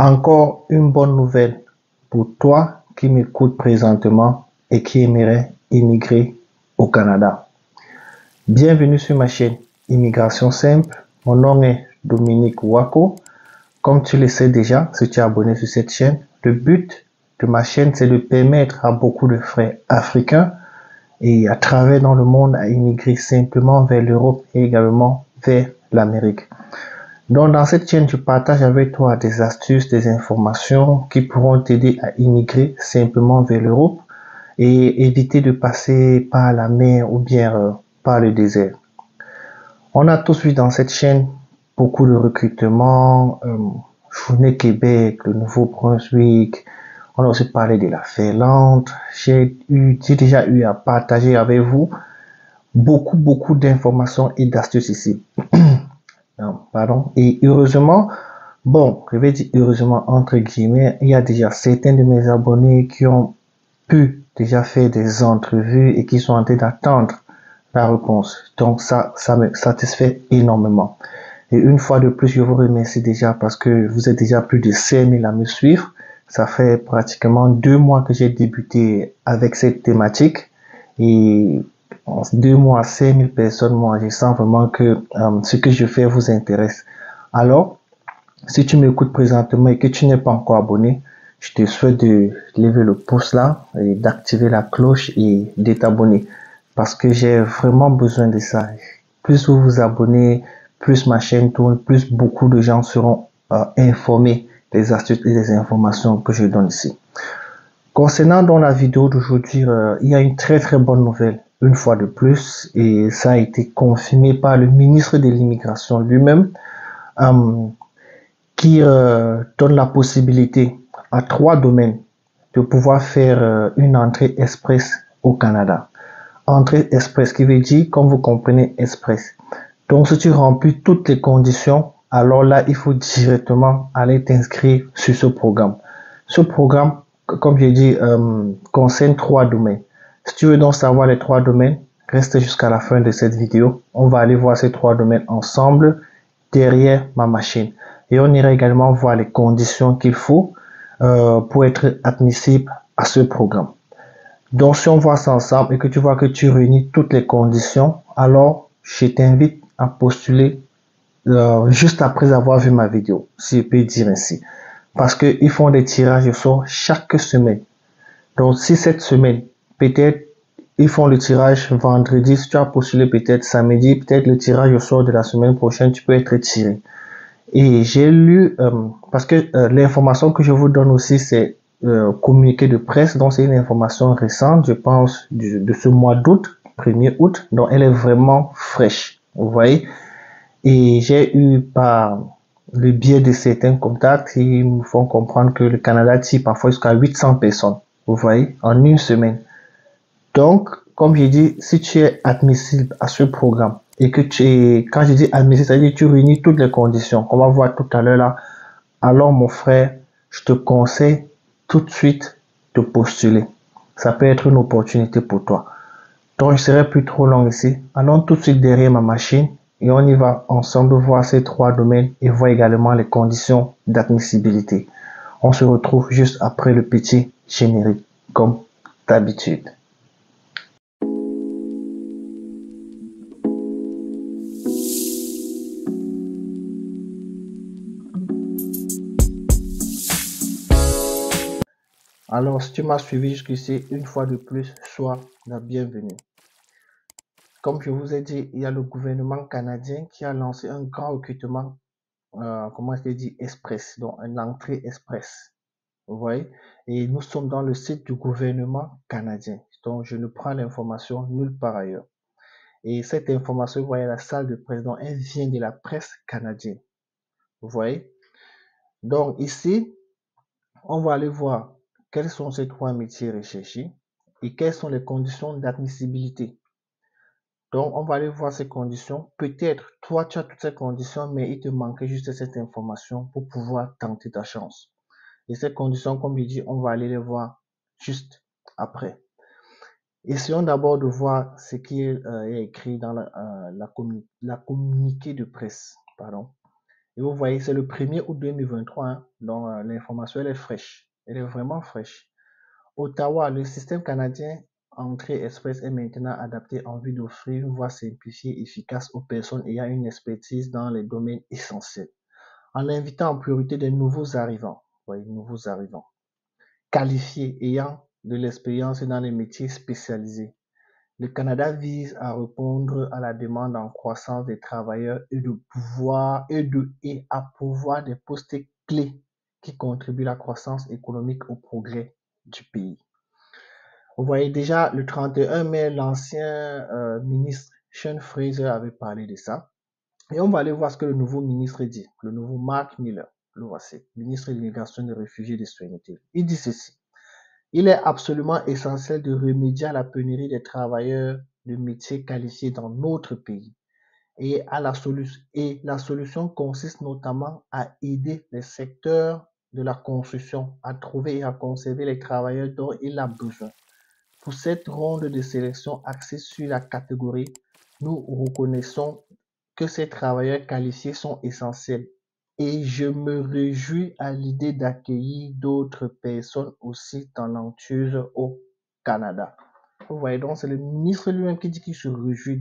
Encore une bonne nouvelle pour toi qui m'écoutes présentement et qui aimerait immigrer au Canada. Bienvenue sur ma chaîne Immigration Simple. Mon nom est Dominique Wako. Comme tu le sais déjà, si tu es abonné sur cette chaîne, le but de ma chaîne, c'est de permettre à beaucoup de frères africains et à travers dans le monde à immigrer simplement vers l'Europe et également vers l'Amérique. Donc, dans cette chaîne, je partage avec toi des astuces, des informations qui pourront t'aider à immigrer simplement vers l'Europe et éviter de passer par la mer ou bien par le désert. On a tous vu dans cette chaîne beaucoup de recrutement, Journée Québec, le Nouveau-Brunswick. On a aussi parlé de la Finlande. J'ai déjà eu à partager avec vous beaucoup d'informations et d'astuces ici. Non, pardon. Et heureusement, bon, je vais dire heureusement entre guillemets, il y a déjà certains de mes abonnés qui ont pu déjà faire des entrevues et qui sont en train d'attendre la réponse. Donc ça me satisfait énormément. Et une fois de plus, je vous remercie déjà parce que vous êtes déjà plus de 5000 à me suivre. Ça fait pratiquement 2 mois que j'ai débuté avec cette thématique. Et en 2 mois, 5000 personnes, moi, je sens vraiment que ce que je fais vous intéresse. Alors, si tu m'écoutes présentement et que tu n'es pas encore abonné, je te souhaite de lever le pouce là et d'activer la cloche et de t'abonner parce que j'ai vraiment besoin de ça. Plus vous vous abonnez, plus ma chaîne tourne, plus beaucoup de gens seront informés des astuces et des informations que je donne ici. Concernant dans la vidéo d'aujourd'hui, il y a une très bonne nouvelle, une fois de plus, et ça a été confirmé par le ministre de l'Immigration lui-même, euh, qui donne la possibilité à 3 domaines de pouvoir faire une entrée express au Canada. Entrée express qui veut dire, comme vous comprenez, express. Donc, si tu remplis toutes les conditions, alors là, il faut directement aller t'inscrire sur ce programme. Ce programme, comme j'ai dit, concerne 3 domaines. Si tu veux donc savoir les 3 domaines, reste jusqu'à la fin de cette vidéo. On va aller voir ces 3 domaines ensemble derrière ma machine. Et on ira également voir les conditions qu'il faut pour être admissible à ce programme. Donc, si on voit ça ensemble et que tu vois que tu réunis toutes les conditions, alors je t'invite à postuler juste après avoir vu ma vidéo, si je peux dire ainsi. Parce qu'ils font des tirages au sort chaque semaine. Donc, si cette semaine, peut-être, ils font le tirage vendredi, si tu as postulé peut-être samedi, peut-être le tirage au sort de la semaine prochaine, tu peux être tiré. Et j'ai lu, parce que l'information que je vous donne aussi, c'est communiqué de presse, donc c'est une information récente, je pense, de ce mois d'août, 1er août, donc elle est vraiment fraîche, vous voyez. Et j'ai eu par le biais de certains contacts, ils me font comprendre que le Canada tire parfois jusqu'à 800 personnes, vous voyez, en une semaine. Donc, comme j'ai dit, si tu es admissible à ce programme et que tu es, quand je dis admissible, c'est-à-dire que tu réunis toutes les conditions qu'on va voir tout à l'heure là, alors mon frère, je te conseille tout de suite de postuler. Ça peut être une opportunité pour toi. Donc, je serai plus trop long ici. Allons tout de suite derrière ma machine et on y va ensemble voir ces 3 domaines et voir également les conditions d'admissibilité. On se retrouve juste après le petit générique, comme d'habitude. Alors, si tu m'as suivi jusqu'ici, une fois de plus, sois la bienvenue. Comme je vous ai dit, il y a le gouvernement canadien qui a lancé un grand recrutement, comment je dit, express, donc une entrée express. Vous voyez? Et nous sommes dans le site du gouvernement canadien. Donc, je ne prends l'information nulle part ailleurs. Et cette information, vous voyez, la salle de président, elle vient de la presse canadienne. Vous voyez? Donc, ici, on va aller voir quels sont ces 3 métiers recherchés et quelles sont les conditions d'admissibilité. Donc, on va aller voir ces conditions. Peut-être, toi, tu as toutes ces conditions, mais il te manquait juste cette information pour pouvoir tenter ta chance. Et ces conditions, comme je dis, on va aller les voir juste après. Essayons d'abord de voir ce qui est écrit dans la communiqué de presse. Pardon. Et vous voyez, c'est le 1er août 2023, hein, donc l'information, elle est fraîche. Elle est vraiment fraîche. Ottawa, le système canadien Entrée Express est maintenant adapté en vue d'offrir une voie simplifiée et efficace aux personnes ayant une expertise dans les domaines essentiels, en invitant en priorité des nouveaux arrivants, voyez, nouveaux arrivants, qualifiés, ayant de l'expérience dans les métiers spécialisés. Le Canada vise à répondre à la demande en croissance des travailleurs et à pourvoir des postes clés qui contribuent à la croissance économique au progrès du pays. Vous voyez déjà, le 31 mai, l'ancien ministre Sean Fraser avait parlé de ça. Et on va aller voir ce que le nouveau ministre dit, le nouveau Mark Miller, le voici, ministre de l'immigration, des réfugiés et des citoyennetés. Il dit ceci. Il est absolument essentiel de remédier à la pénurie des travailleurs de métiers qualifiés dans notre pays. Et la solution consiste notamment à aider les secteurs de la construction à trouver et à conserver les travailleurs dont il a besoin. Pour cette ronde de sélection axée sur la catégorie, nous reconnaissons que ces travailleurs qualifiés sont essentiels et je me réjouis à l'idée d'accueillir d'autres personnes aussi talentueuses au Canada. Vous voyez donc, c'est le ministre lui-même qui dit qu'il se réjouit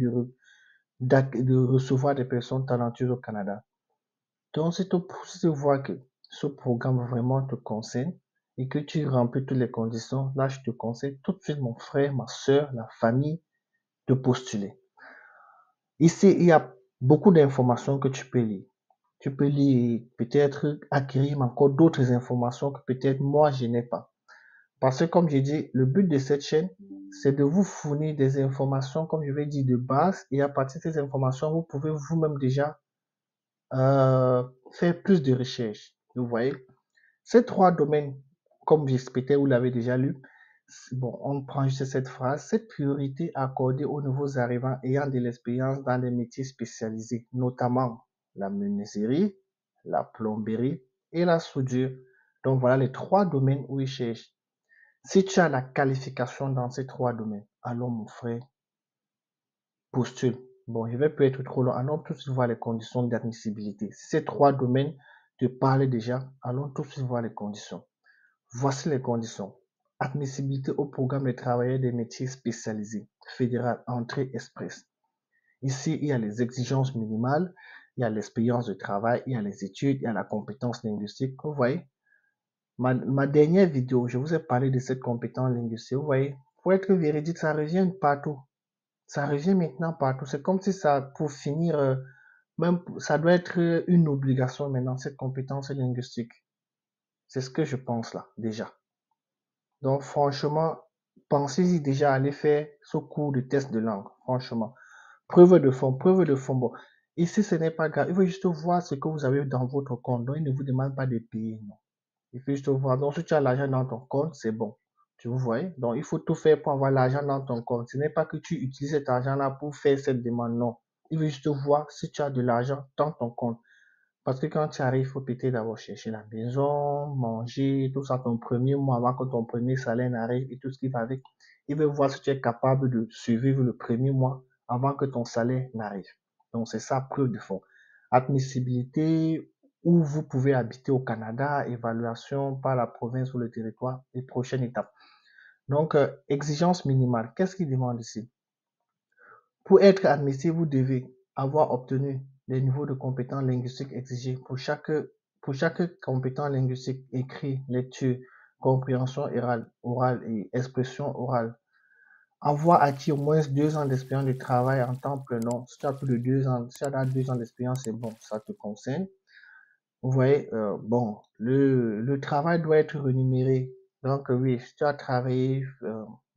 de recevoir des personnes talentueuses au Canada. Donc, si tu vois que ce programme vraiment te concerne et que tu remplis toutes les conditions, là, je te conseille tout de suite, mon frère, ma soeur, la famille, de postuler. Ici, il y a beaucoup d'informations que tu peux lire. Tu peux lire, peut-être acquérir encore d'autres informations que peut-être moi, je n'ai pas. Parce que, comme j'ai dit, le but de cette chaîne, c'est de vous fournir des informations, comme je vais dire, de base. Et à partir de ces informations, vous pouvez vous-même déjà faire plus de recherches. Vous voyez, ces 3 domaines, comme j'expliquais, vous l'avez déjà lu. Bon, on prend juste cette phrase. Cette priorité accordée aux nouveaux arrivants ayant de l'expérience dans les métiers spécialisés, notamment la menuiserie, la plomberie et la soudure. Donc voilà les 3 domaines où ils cherchent. Si tu as la qualification dans ces 3 domaines, alors mon frère, postule. Bon, je vais peut être trop long. Allons tout de suite voir les conditions d'admissibilité. Si ces 3 domaines te parlent déjà, allons tout de suite voir les conditions. Voici les conditions. Admissibilité au programme de travailleurs des métiers spécialisés, fédéral, entrée express. Ici, il y a les exigences minimales, il y a l'expérience de travail, il y a les études, il y a la compétence linguistique. Vous voyez, ma dernière vidéo, je vous ai parlé de cette compétence linguistique. Vous voyez, pour être véridique, ça revient partout. Ça revient maintenant partout. C'est comme si ça, pour finir, même, ça doit être une obligation maintenant, cette compétence linguistique. C'est ce que je pense là, déjà. Donc, franchement, pensez-y déjà à aller faire ce cours de test de langue. Franchement. Preuve de fond, preuve de fond. Bon, ici, ce n'est pas grave. Il faut juste voir ce que vous avez dans votre compte. Donc, il ne vous demande pas de payer, non. Il faut juste voir. Donc, si tu as l'argent dans ton compte, c'est bon. Tu vous vois? Donc, il faut tout faire pour avoir l'argent dans ton compte. Ce n'est pas que tu utilises cet argent-là pour faire cette demande, non. Il faut juste voir si tu as de l'argent dans ton compte. Parce que quand tu arrives, il faut peut-être d'abord chercher la maison, manger, tout ça ton premier mois avant que ton premier salaire n'arrive et tout ce qui va avec. Il veut voir si tu es capable de survivre le premier mois avant que ton salaire n'arrive. Donc, c'est ça, preuve de fond. Admissibilité, où vous pouvez habiter au Canada, évaluation par la province ou le territoire et prochaine étape. Donc, exigence minimale. Qu'est-ce qu'il demande ici? Pour être admissible, vous devez avoir obtenu les niveaux de compétences linguistiques exigés pour chaque compétence linguistique: écrit, lecture, compréhension orale et expression orale. Avoir acquis au moins 2 ans d'expérience de travail en temps plein. Non, si tu as plus de 2 ans, si tu as 2 ans d'expérience, c'est bon, ça te concerne. Vous voyez, bon, le travail doit être rémunéré. Donc, oui, si tu as travaillé,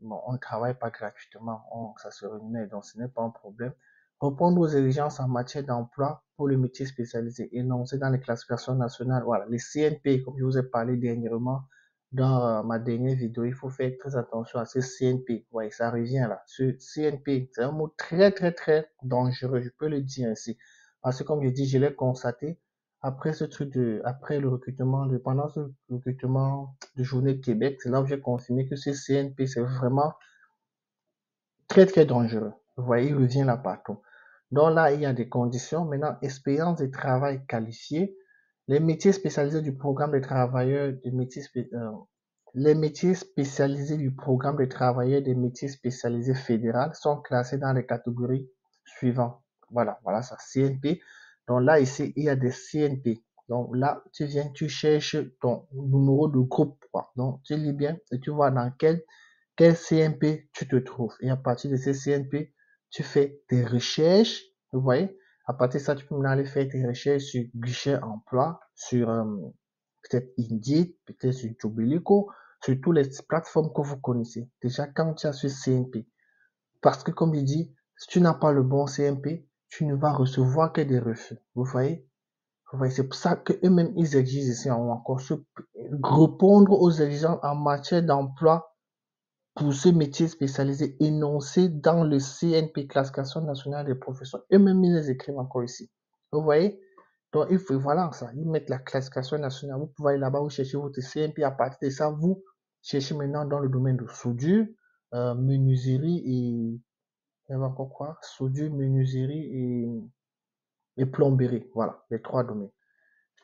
bon, on ne travaille pas gratuitement, ça se rémunère, donc ce n'est pas un problème. Répondre aux exigences en matière d'emploi pour le métier spécialisé énoncé dans les classifications nationales. Voilà, les CNP, comme je vous ai parlé dernièrement dans ma dernière vidéo, il faut faire très attention à ces CNP. Vous voyez, ça revient là. Ce CNP, c'est un mot très, très, très dangereux, je peux le dire ainsi. Parce que comme je dis, je l'ai constaté après après le recrutement, pendant ce recrutement de Journée de Québec, c'est là où j'ai confirmé que ce CNP, c'est vraiment très, très dangereux. Vous voyez, il revient là partout. Donc là, il y a des conditions. Maintenant, expérience de travail qualifiée. Les métiers spécialisés du programme des travailleurs des métiers les métiers spécialisés du programme des travailleurs des métiers spécialisés fédéral sont classés dans les catégories suivantes. Voilà ça, CNP. Donc là, ici, il y a des CNP. Donc là, tu viens, tu cherches ton numéro de groupe. Donc, tu lis bien et tu vois dans quel CNP tu te trouves. Et à partir de ces CNP, tu fais tes recherches. Vous voyez, à partir de ça, tu peux aller faire tes recherches sur guichet emploi, sur peut-être Indeed, peut-être sur Jobilico, sur toutes les plateformes que vous connaissez. Déjà, quand tu as ce CNP, parce que comme je dis, si tu n'as pas le bon CNP, tu ne vas recevoir que des refus. Vous voyez? C'est pour ça qu'eux-mêmes, ils exigent ici encore répondre aux exigences en matière d'emploi pour ce métier spécialisé énoncé dans le CNP, Classification nationale des professions. Eux-mêmes, ils les écrivent encore ici. Vous voyez? Donc, il faut, voilà ça. Ils mettent la classification nationale. Vous pouvez aller là-bas, vous cherchez votre CNP. À partir de ça, vous cherchez maintenant dans le domaine de soudure, menuiserie et, il y avait encore quoi? Soudure, menuiserie et plomberie. Voilà, les trois domaines.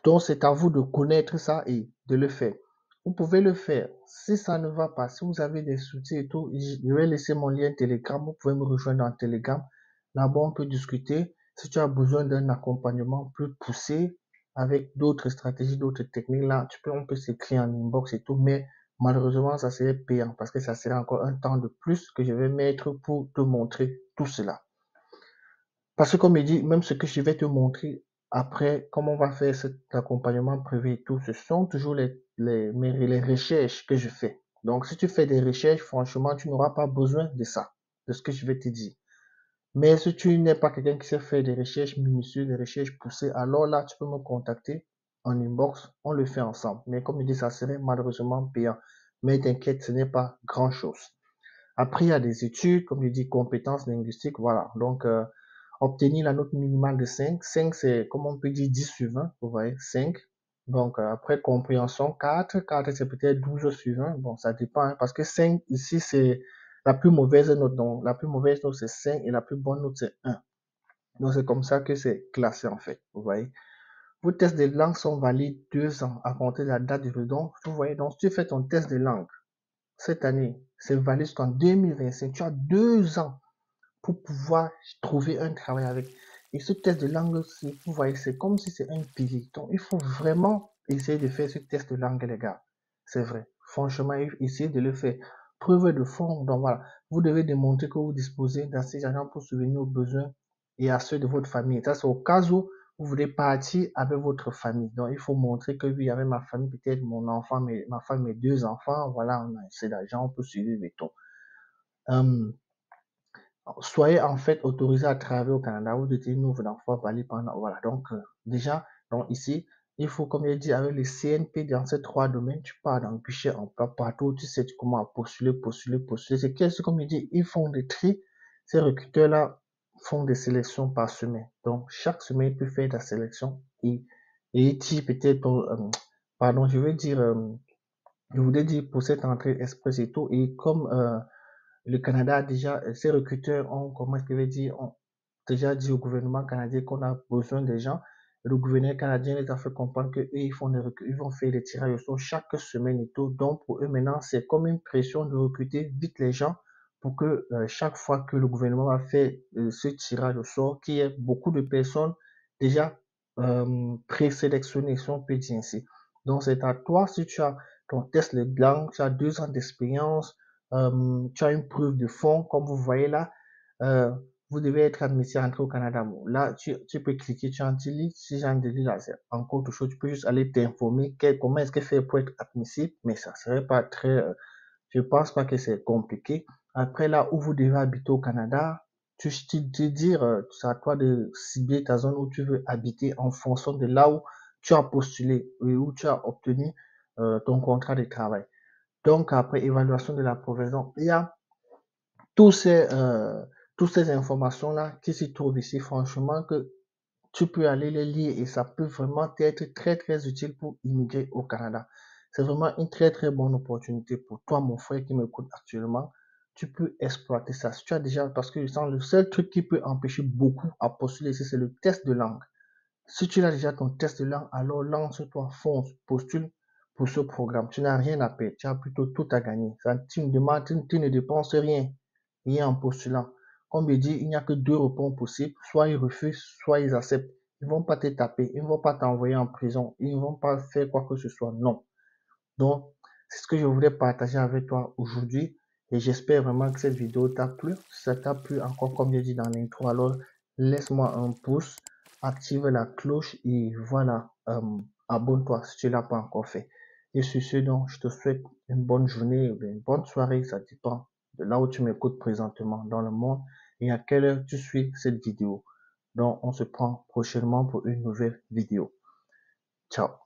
Donc, c'est à vous de connaître ça et de le faire. Vous pouvez le faire. Si ça ne va pas, si vous avez des soucis et tout, je vais laisser mon lien Telegram. Vous pouvez me rejoindre dans Telegram. Là-bas, on peut discuter. Si tu as besoin d'un accompagnement plus poussé avec d'autres stratégies, d'autres techniques, là, on peut s'écrire en inbox et tout. Mais malheureusement, ça serait payant parce que ça serait encore un temps de plus que je vais mettre pour te montrer tout cela. Parce que comme il dit, même ce que je vais te montrer après, comment on va faire cet accompagnement privé et tout, ce sont toujours les recherches que je fais. Donc, si tu fais des recherches, franchement, tu n'auras pas besoin de ça, de ce que je vais te dire. Mais si tu n'es pas quelqu'un qui sait faire des recherches minutieuses, des recherches poussées, alors là, tu peux me contacter en inbox, on le fait ensemble. Mais comme il dit, ça serait malheureusement payant. Mais t'inquiète, ce n'est pas grand-chose. Après, il y a des études, comme je dis, compétences linguistiques, voilà. Donc, obtenir la note minimale de 5. 5, c'est, comme on peut dire, 10 sur 20, vous voyez, 5. Donc, après, compréhension, 4. 4, c'est peut-être 12 sur 20. Bon, ça dépend, hein, parce que 5, ici, c'est la plus mauvaise note. Donc, la plus mauvaise note, c'est 5 et la plus bonne note, c'est 1. Donc, c'est comme ça que c'est classé, en fait, vous voyez. Vos tests de langue sont valides 2 ans à compter de la date du redon. Vous voyez, donc, si tu fais ton test de langue cette année, c'est valide jusqu'en 2025. Tu as 2 ans pour pouvoir trouver un travail avec. Et ce test de langue, vous voyez, c'est comme si c'est un pilier. Donc, il faut vraiment essayer de faire ce test de langue, les gars. C'est vrai. Franchement, essayez de le faire. Preuve de fond. Donc, voilà. Vous devez démontrer que vous disposez d'assez d'argent pour subvenir aux besoins et à ceux de votre famille. Ça, c'est au cas où vous voulez partir avec votre famille. Donc, il faut montrer que oui, avec ma famille, peut-être mon enfant, ma femme, mes 2 enfants, voilà, on a assez d'argent, on peut suivre et tout. Soyez en fait autorisé à travailler au Canada ou de une offre d'emploi valide pendant, voilà. Donc, déjà, donc ici, il faut, comme je dit, avec le CNP dans ces 3 domaines, tu pars dans le guichet emploi partout, tu sais comment postuler. C'est qu'est-ce comme je dis, ils font des tri. Ces recruteurs-là font des sélections par semaine. Donc, chaque semaine, il peut faire la sélection et dit peut-être, pardon, je voulais dire pour cette entrée express et tout, et comme, le Canada a déjà, ces recruteurs ont, comment est-ce que je vais dire, ont déjà dit au gouvernement canadien qu'on a besoin des gens. Le gouvernement canadien les a fait comprendre que eux, ils vont faire des tirages au sort chaque semaine et tout. Donc, pour eux, maintenant, c'est comme une pression de recruter vite les gens pour que chaque fois que le gouvernement va faire ce tirage au sort, qu'il y ait beaucoup de personnes déjà présélectionnées, si on peut dire ainsi. Donc, c'est à toi, si tu as ton test de langue, tu as 2 ans d'expérience, tu as une preuve de fond, comme vous voyez là. Euh, vous devez être admis à entrer au Canada. Bon, là, tu peux cliquer, tu en dis, si j'en dis là, c'est encore autre chose. Tu peux juste aller t'informer comment est-ce que fait pour être admissible, mais ça serait pas très, je pense pas que c'est compliqué. Après, là où vous devez habiter au Canada, te dire, c'est à toi de cibler ta zone où tu veux habiter en fonction de là où tu as postulé et où tu as obtenu ton contrat de travail. Donc, après évaluation de la profession, il y a tous ces, euh, toutes ces informations-là qui se trouvent ici, franchement, que tu peux aller les lire et ça peut vraiment être très, très utile pour immigrer au Canada. C'est vraiment une très, très bonne opportunité pour toi, mon frère, qui m'écoute actuellement. tu peux exploiter ça. Si tu as déjà, parce que je sens le seul truc qui peut empêcher beaucoup à postuler ici, c'est le test de langue. Si tu as déjà ton test de langue, alors lance-toi, fonce, postule pour ce programme. Tu n'as rien à perdre, tu as plutôt tout à gagner. Ça, tu ne dépenses rien en postulant. Comme je dis, il n'y a que deux réponses possibles. Soit ils refusent, soit ils acceptent. Ils ne vont pas te taper, ils ne vont pas t'envoyer en prison, ils ne vont pas faire quoi que ce soit. Non. Donc, c'est ce que je voulais partager avec toi aujourd'hui et j'espère vraiment que cette vidéo t'a plu. Si ça t'a plu encore comme j'ai dit dans l'intro, alors laisse-moi un pouce, active la cloche et voilà, abonne-toi si tu l'as pas encore fait. Et sur ce, donc, je te souhaite une bonne journée ou une bonne soirée, ça dépend de là où tu m'écoutes présentement dans le monde et à quelle heure tu suis cette vidéo. Donc, on se prend prochainement pour une nouvelle vidéo. Ciao.